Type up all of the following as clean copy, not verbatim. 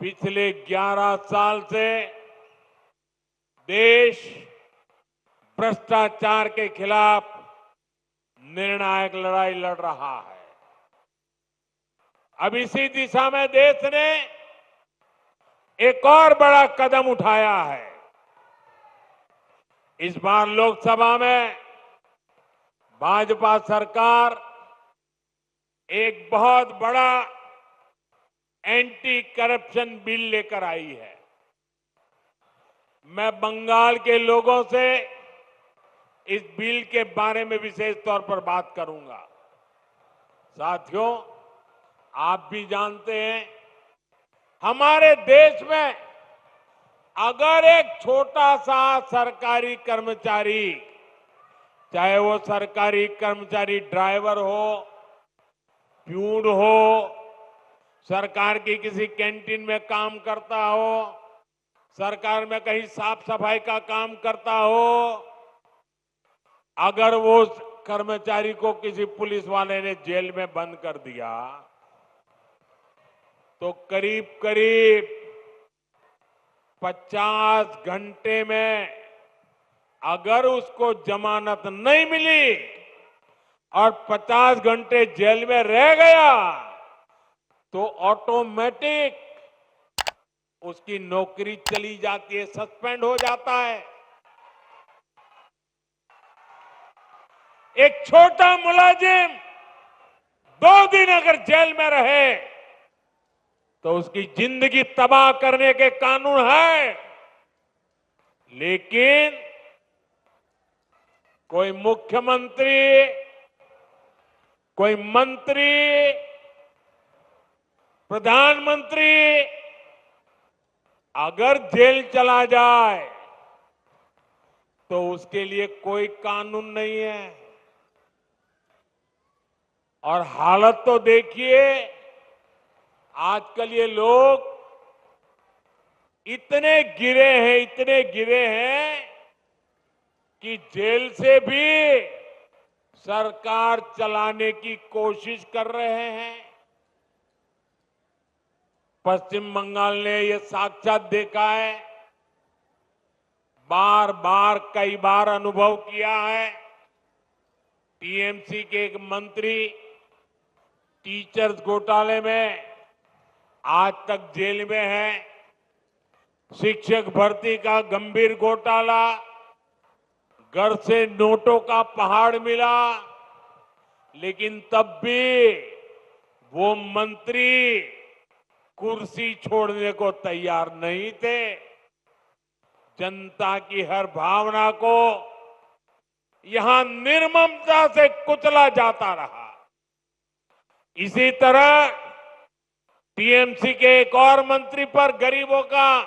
पिछले 11 साल से देश भ्रष्टाचार के खिलाफ निर्णायक लड़ाई लड़ रहा है। अब इसी दिशा में देश ने एक और बड़ा कदम उठाया है। इस बार लोकसभा में भाजपा सरकार एक बहुत बड़ा एंटी करप्शन बिल लेकर आई है। मैं बंगाल के लोगों से इस बिल के बारे में विशेष तौर पर बात करूंगा। साथियों, आप भी जानते हैं, हमारे देश में अगर एक छोटा सा सरकारी कर्मचारी, चाहे वो सरकारी कर्मचारी ड्राइवर हो, प्यून हो, सरकार की किसी कैंटीन में काम करता हो, सरकार में कहीं साफ सफाई का काम करता हो, अगर वो कर्मचारी को किसी पुलिस वाले ने जेल में बंद कर दिया तो करीब करीब 50 घंटे में अगर उसको जमानत नहीं मिली और 50 घंटे जेल में रह गया तो ऑटोमेटिक उसकी नौकरी चली जाती है, सस्पेंड हो जाता है। एक छोटा मुलाजिम 2 दिन अगर जेल में रहे तो उसकी जिंदगी तबाह करने के कानून है, लेकिन कोई मुख्यमंत्री, कोई मंत्री, प्रधानमंत्री अगर जेल चला जाए तो उसके लिए कोई कानून नहीं है। और हालत तो देखिए, आजकल ये लोग इतने गिरे हैं कि जेल से भी सरकार चलाने की कोशिश कर रहे हैं। पश्चिम बंगाल ने ये साक्षात देखा है, बार बार कई बार अनुभव किया है। टीएमसी के एक मंत्री टीचर्स घोटाले में आज तक जेल में है। शिक्षक भर्ती का गंभीर घोटाला, घर से नोटों का पहाड़ मिला, लेकिन तब भी वो मंत्री कुर्सी छोड़ने को तैयार नहीं थे। जनता की हर भावना को यहां निर्ममता से कुचला जाता रहा। इसी तरह टीएमसी के एक और मंत्री पर गरीबों का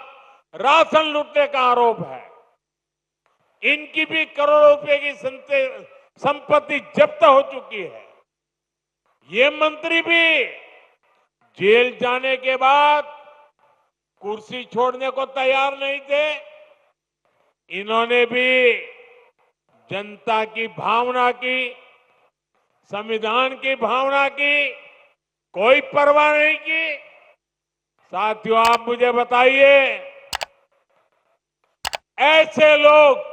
राशन लूटने का आरोप है। इनकी भी करोड़ों रुपए की संपत्ति जब्त हो चुकी है। ये मंत्री भी जेल जाने के बाद कुर्सी छोड़ने को तैयार नहीं थे। इन्होंने भी जनता की भावना की, संविधान की भावना की कोई परवाह नहीं की। साथियों, आप मुझे बताइए, ऐसे लोग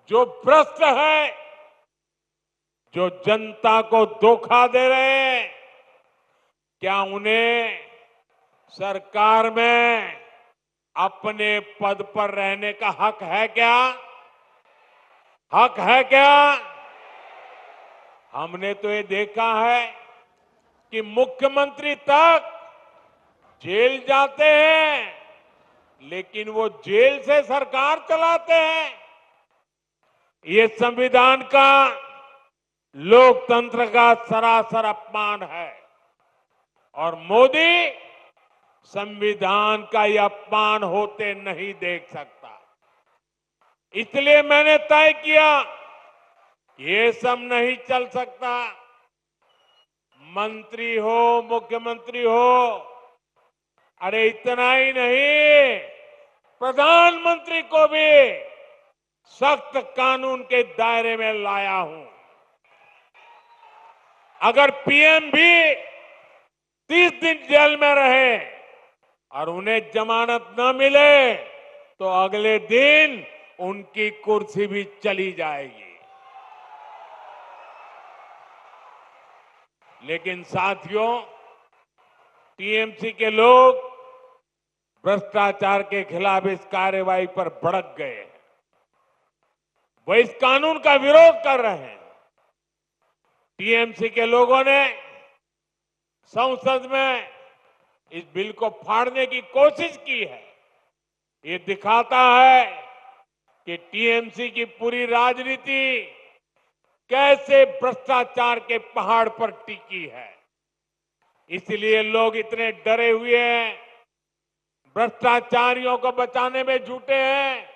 जो भ्रष्ट है, जो जनता को धोखा दे रहे हैं, क्या उन्हें सरकार में अपने पद पर रहने का हक है क्या? हक है क्या? हमने तो ये देखा है कि मुख्यमंत्री तक जेल जाते हैं, लेकिन वो जेल से सरकार चलाते हैं। ये संविधान का, लोकतंत्र का सरासर अपमान है और मोदी संविधान का यह अपमान होते नहीं देख सकता। इसलिए मैंने तय किया, ये सब नहीं चल सकता। मंत्री हो, मुख्यमंत्री हो, अरे इतना ही नहीं, प्रधानमंत्री को भी सख्त कानून के दायरे में लाया हूं। अगर पीएम भी 30 दिन जेल में रहे और उन्हें जमानत न मिले तो अगले दिन उनकी कुर्सी भी चली जाएगी। लेकिन साथियों, टीएमसी के लोग भ्रष्टाचार के खिलाफ इस कार्रवाई पर भड़क गए हैं। वो इस कानून का विरोध कर रहे हैं। टीएमसी के लोगों ने संसद में इस बिल को फाड़ने की कोशिश की है। ये दिखाता है कि टीएमसी की पूरी राजनीति कैसे भ्रष्टाचार के पहाड़ पर टिकी है। इसलिए लोग इतने डरे हुए हैं, भ्रष्टाचारियों को बचाने में जुटे हैं